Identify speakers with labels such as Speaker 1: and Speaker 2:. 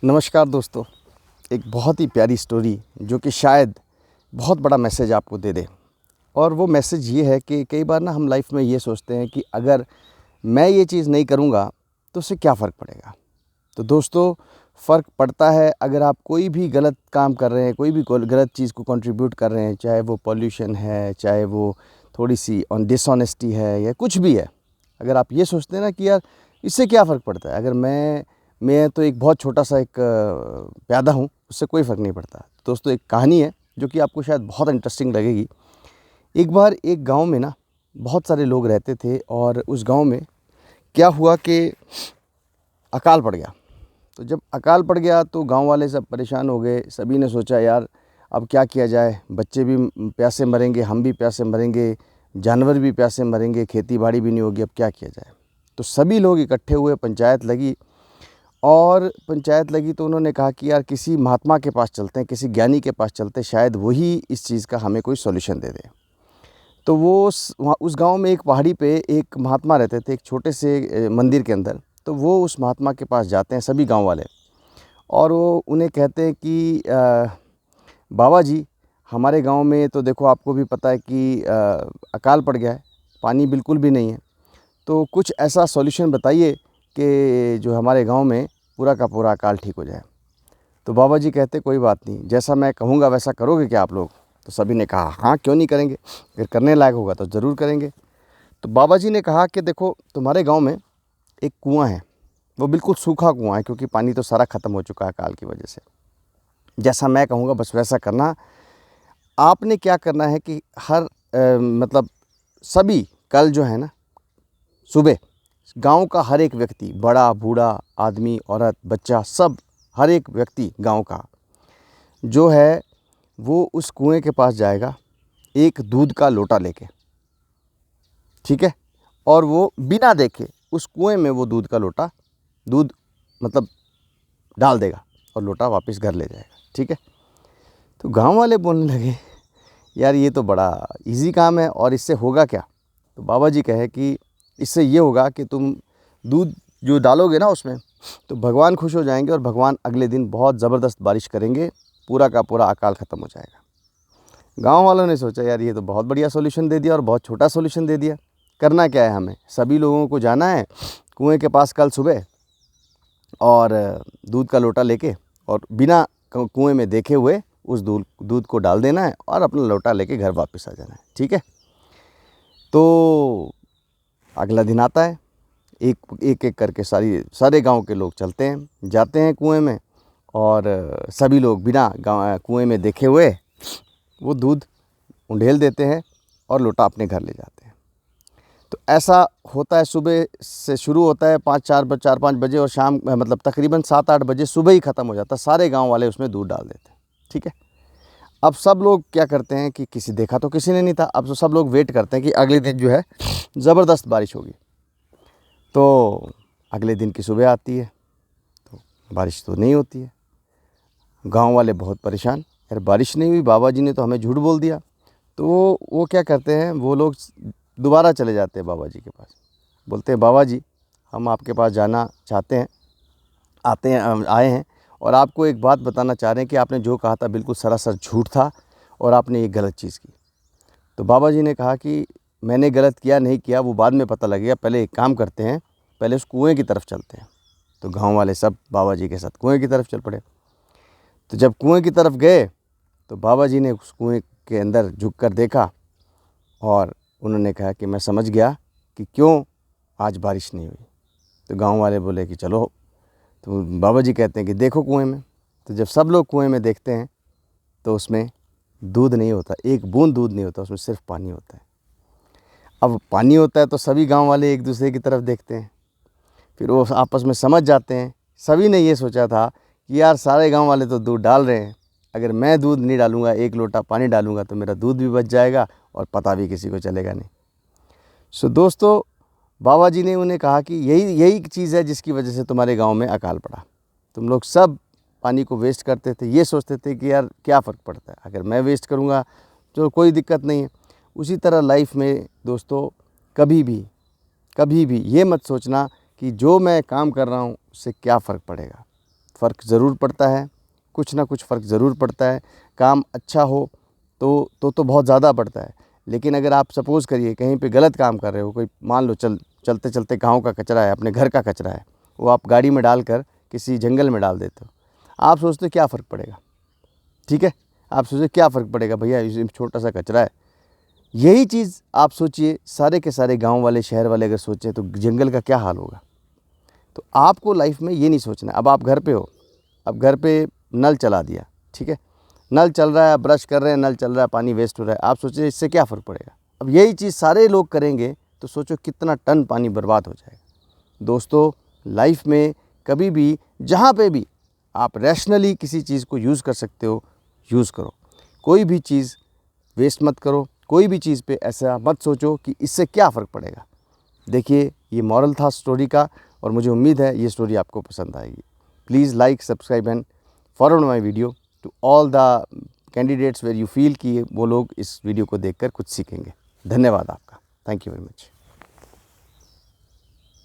Speaker 1: नमस्कार दोस्तों। एक बहुत ही प्यारी स्टोरी जो कि शायद बहुत बड़ा मैसेज आपको दे दे। और वो मैसेज ये है कि कई बार ना हम लाइफ में ये सोचते हैं कि अगर मैं ये चीज़ नहीं करूँगा तो उससे क्या फ़र्क पड़ेगा। तो दोस्तों, फ़र्क पड़ता है अगर आप कोई भी गलत काम कर रहे हैं, कोई भी गलत चीज़ को कंट्रीब्यूट कर रहे हैं, चाहे वो पॉल्यूशन है, चाहे वो थोड़ी सी डिसऑनेस्टी है या कुछ भी है। अगर आप ये सोचते हैं ना कि यार इससे क्या फ़र्क पड़ता है, अगर मैं तो एक बहुत छोटा सा एक प्यादा हूँ, उससे कोई फ़र्क नहीं पड़ता। दोस्तों, एक कहानी है जो कि आपको शायद बहुत इंटरेस्टिंग लगेगी। एक बार एक गांव में ना बहुत सारे लोग रहते थे और उस गांव में क्या हुआ कि अकाल पड़ गया। तो जब अकाल पड़ गया तो गांव वाले सब परेशान हो गए। सभी ने सोचा यार अब क्या किया जाए, बच्चे भी प्यासे मरेंगे, हम भी प्यासे मरेंगे, जानवर भी प्यासे मरेंगे, खेती बाड़ी भी नहीं होगी, अब क्या किया जाए। तो सभी लोग इकट्ठे हुए, पंचायत लगी। और पंचायत लगी तो उन्होंने कहा कि यार किसी महात्मा के पास चलते हैं, किसी ज्ञानी के पास चलते हैं, शायद वही इस चीज़ का हमें कोई सॉल्यूशन दे दे। तो वो वहाँ उस गांव में एक पहाड़ी पे एक महात्मा रहते थे, एक छोटे से मंदिर के अंदर। तो वो उस महात्मा के पास जाते हैं सभी गांव वाले, और वो उन्हें कहते हैं कि बाबा जी, हमारे गांव में तो देखो आपको भी पता है कि अकाल पड़ गया है, पानी बिल्कुल भी नहीं है। तो कुछ ऐसा सॉल्यूशन बताइए कि जो हमारे गांव में पूरा का पूरा अकाल ठीक हो जाए। तो बाबा जी कहते कोई बात नहीं, जैसा मैं कहूँगा वैसा करोगे क्या आप लोग। तो सभी ने कहा हाँ क्यों नहीं करेंगे, अगर करने लायक होगा तो ज़रूर करेंगे। तो बाबा जी ने कहा कि देखो तुम्हारे गांव में एक कुआं है, वो बिल्कुल सूखा कुआं है क्योंकि पानी तो सारा ख़त्म हो चुका है अकाल की वजह से। जैसा मैं कहूँगा बस वैसा करना। आपने क्या करना है कि मतलब सभी कल जो है ना सुबह गांव का हर एक व्यक्ति, बड़ा बूढ़ा, आदमी औरत बच्चा, सब हर एक व्यक्ति गांव का जो है वो उस कुएं के पास जाएगा एक दूध का लोटा लेके, ठीक है। और वो बिना देखे उस कुएं में वो दूध का लोटा, दूध मतलब डाल देगा और लोटा वापस घर ले जाएगा, ठीक है। तो गांव वाले बोलने लगे यार ये तो बड़ा इजी काम है और इससे होगा क्या। तो बाबा जी कहे कि इससे ये होगा कि तुम दूध जो डालोगे ना उसमें, तो भगवान खुश हो जाएंगे और भगवान अगले दिन बहुत ज़बरदस्त बारिश करेंगे, पूरा का पूरा अकाल ख़त्म हो जाएगा। गांव वालों ने सोचा यार ये तो बहुत बढ़िया सॉल्यूशन दे दिया और बहुत छोटा सॉल्यूशन दे दिया। करना क्या है, हमें सभी लोगों को जाना है कुएं के पास कल सुबह और दूध का लोटा लेके और बिना कुएं में देखे हुए उस दूध को डाल देना है और अपना लोटा लेके घर वापस आ जाना है, ठीक है। तो अगला दिन आता है, एक एक एक करके सारे गांव के लोग चलते हैं, जाते हैं कुएं में और सभी लोग बिना कुएं में देखे हुए वो दूध उंडेल देते हैं और लोटा अपने घर ले जाते हैं। तो ऐसा होता है, सुबह से शुरू होता है 4-5 बजे और शाम मतलब तकरीबन 7-8 बजे सुबह ही ख़त्म हो जाता है। सारे गांव वाले उसमें दूध डाल देते हैं, ठीक है। अब सब लोग क्या करते हैं कि किसी देखा तो किसी ने नहीं था, अब तो सब लोग वेट करते हैं कि अगले दिन जो है ज़बरदस्त बारिश होगी। तो अगले दिन की सुबह आती है तो बारिश तो नहीं होती है। गांव वाले बहुत परेशान, यार बारिश नहीं हुई, बाबा जी ने तो हमें झूठ बोल दिया। तो वो क्या करते हैं, वो लोग दोबारा चले जाते हैं बाबा जी के पास, बोलते हैं बाबा जी हम आपके पास जाना चाहते हैं, आए हैं और आपको एक बात बताना चाह रहे हैं कि आपने जो कहा था बिल्कुल सरासर झूठ था और आपने ये गलत चीज़ की। तो बाबा जी ने कहा कि मैंने गलत किया नहीं किया वो बाद में पता लगेगा, पहले एक काम करते हैं, पहले उस कुएं की तरफ चलते हैं। तो गांव वाले सब बाबा जी के साथ कुएं की तरफ चल पड़े। तो जब कुएं की तरफ गए तो बाबा जी ने उस कुएं के अंदर झुक कर देखा और उन्होंने कहा कि मैं समझ गया कि क्यों आज बारिश नहीं हुई। तो गांव वाले बोले कि चलो। तो बाबा जी कहते हैं कि देखो कुएं में। तो जब सब लोग कुएं में देखते हैं तो उसमें दूध नहीं होता, एक बूंद दूध नहीं होता, उसमें सिर्फ पानी होता है। अब पानी होता है तो सभी गांव वाले एक दूसरे की तरफ देखते हैं, फिर वो आपस में समझ जाते हैं। सभी ने ये सोचा था कि यार सारे गांव वाले तो दूध डाल रहे हैं, अगर मैं दूध नहीं डालूंगा, एक लोटा पानी डालूंगा तो मेरा दूध भी बच जाएगा और पता भी किसी को चलेगा नहीं। सो दोस्तों, बाबा जी ने उन्हें कहा कि यही चीज़ है जिसकी वजह से तुम्हारे गांव में अकाल पड़ा। तुम लोग सब पानी को वेस्ट करते थे, ये सोचते थे कि यार क्या फ़र्क पड़ता है, अगर मैं वेस्ट करूंगा तो कोई दिक्कत नहीं है। उसी तरह लाइफ में दोस्तों कभी भी ये मत सोचना कि जो मैं काम कर रहा हूँ उससे क्या फ़र्क पड़ेगा। फ़र्क ज़रूर पड़ता है, कुछ ना कुछ फ़र्क ज़रूर पड़ता है। काम अच्छा हो तो बहुत ज़्यादा पड़ता है, लेकिन अगर आप सपोज़ करिए कहीं पे गलत काम कर रहे हो, कोई मान लो चलते चलते गाँव का कचरा है, अपने घर का कचरा है, वो आप गाड़ी में डालकर किसी जंगल में डाल देते हो, आप सोचते हो क्या फ़र्क पड़ेगा, ठीक है, आप सोचिए क्या फ़र्क पड़ेगा भैया, इसमें छोटा सा कचरा है। यही चीज़ आप सोचिए, सारे के सारे गाँव वाले, शहर वाले अगर सोचें तो जंगल का क्या हाल होगा। तो आपको लाइफ में ये नहीं सोचना है। अब आप घर पे हो, अब घर पे नल चला दिया, ठीक है, नल चल रहा है, आप ब्रश कर रहे हैं, नल चल रहा है, पानी वेस्ट हो रहा है, आप सोचिए इससे क्या फ़र्क पड़ेगा। अब यही चीज़ सारे लोग करेंगे तो सोचो कितना टन पानी बर्बाद हो जाएगा। दोस्तों, लाइफ में कभी भी जहाँ पे भी आप रैशनली किसी चीज़ को यूज़ कर सकते हो, यूज़ करो। कोई भी चीज़ वेस्ट मत करो, कोई भी चीज़ पे ऐसा मत सोचो कि इससे क्या फ़र्क पड़ेगा। देखिए, ये मॉरल था स्टोरी का, और मुझे उम्मीद है ये स्टोरी आपको पसंद आएगी। Please like, subscribe and forward my video to all the candidates where you feel कि वो लोग इस वीडियो को देखकर कुछ सीखेंगे। धन्यवाद आपका। Thank you very much.